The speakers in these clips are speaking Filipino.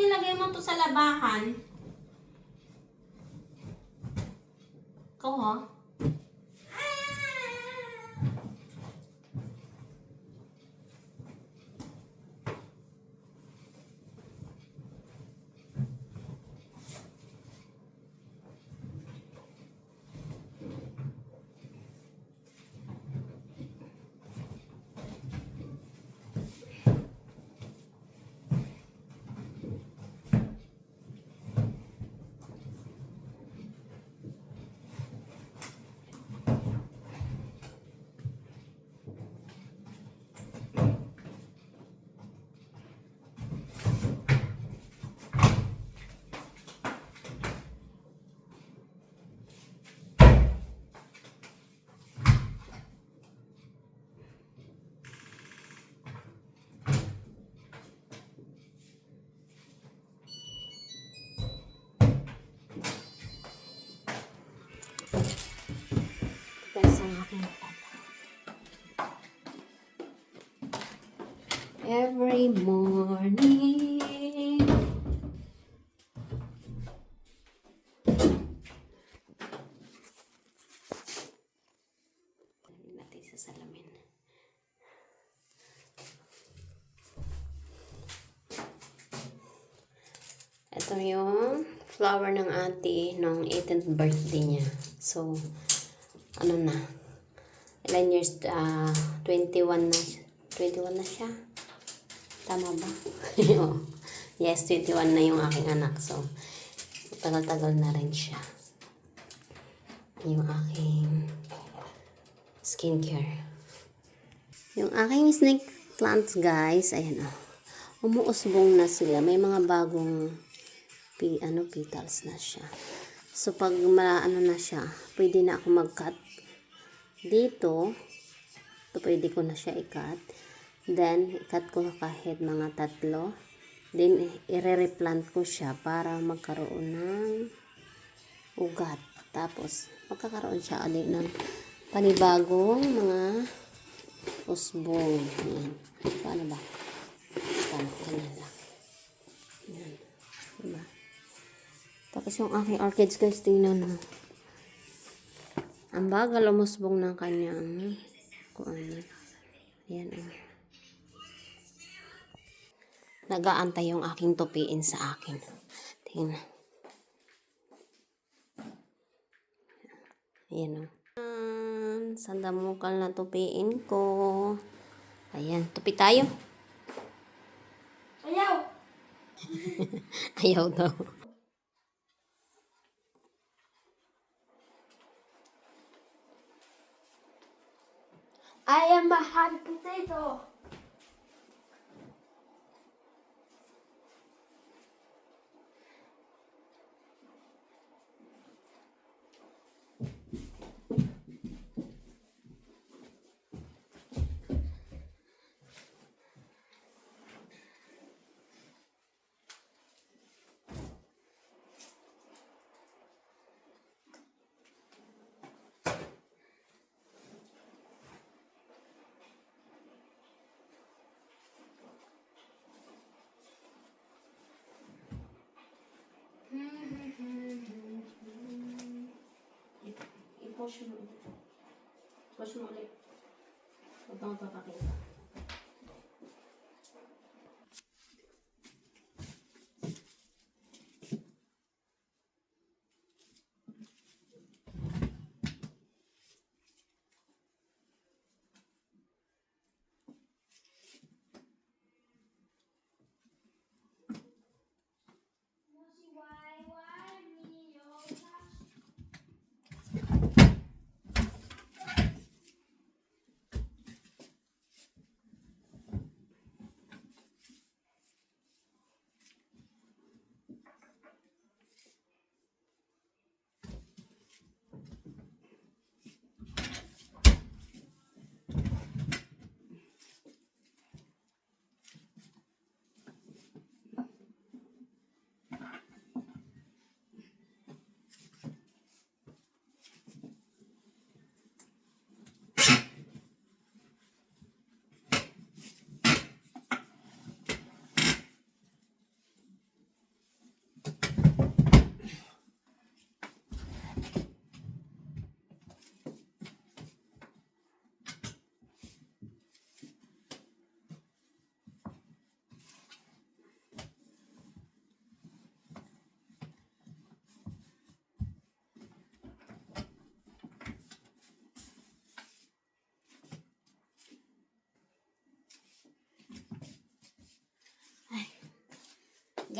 nilagay mo to sa labahan? Ikaw ha? Guys, ang aking every morning. Natin sa salamin. Ito yung flower ng ate nung 18th birthday niya. So, ano na? Ilan years? 21 na. 21 na siya. Tama ba? Yes, 21 na yung aking anak. So, tagal-tagal na rin siya. Yung aking skincare. Yung aking snake plants, guys, ayan o. Umuusbong na sila. May mga bagong petals na siya. So, pag ano na siya, pwede na ako mag-cut. Dito, pwede ko na siya i-cut. Then, i-cut ko kahit mga 3. Then, i-replant ko siya para magkaroon ng ugat. Tapos, magkakaroon siya ulit ng panibagong mga usbong. Ayan. Paano ba? Paano? Ganyan lang. Ayan. Diba? Tapos yung aking orchids, guys, tingnan mo. Ang bagal umusbong ng kanyang kuan. Ayan o. Nag-aantay yung aking tupiin sa akin. Tingnan. Ayan o. Sandamukal na tupiin ko. Ayan. Tupi tayo. Ayaw! Ayaw daw. I am a hot potato. I-push mo ulit. Push mo ulit. Huwag kang papakita.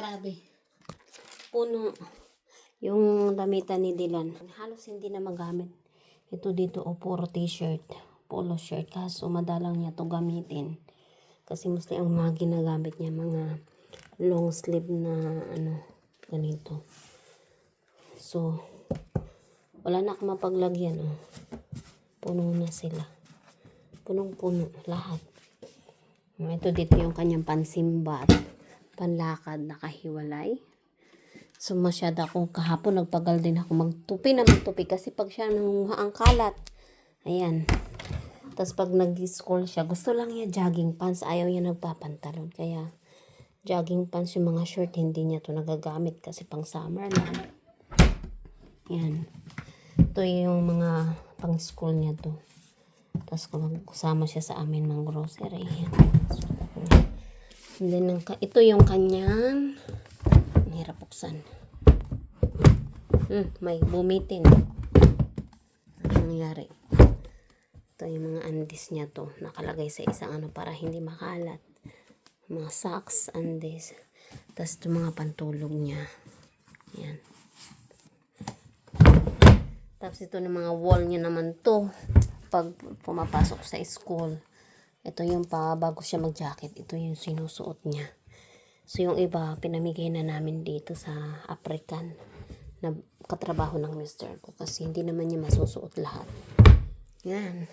Grabe. Puno. Yung damitan ni Dylan. Halos hindi na magamit. Ito dito, puro t-shirt. Polo shirt. Kaso madalang niya to gamitin. Kasi mostly ang mga ginagamit niya, mga long sleeve na ganito. So, wala na akong mapaglagyan. Puno na sila. Punong-puno. Lahat. Ito dito yung kanyang pansimba at panlakad nakahiwalay. So, masyado akong kahapon, nagpagal din ako magtupi kasi pag siya nangunguha ang kalat. Ayan. Tapos pag nag-school siya, gusto lang niya jogging pants. Ayaw niya nagpapantalon. Kaya, jogging pants yung mga short, hindi niya to nagagamit kasi pang summer lang. Ayan. Ito yung mga pang school niya to. Tapos kung kusama siya sa amin mga grocery. Ayan. And then, ito yung kanyang ang hirap buksan. May bumitin. Ano nangyari? Ito yung mga undies niya to. Nakalagay sa isang para hindi makalat. Mga socks, undies. Tapos ito mga pantulog niya. Ayan. Tapos ito ng mga wall niya naman to. Pag pumapasok sa school. Ito yung bago siya mag-jacket. Ito yung sinusuot niya. So, yung iba, pinamigay na namin dito sa African na katrabaho ng mister ko. Kasi hindi naman niya masusuot lahat. Yan.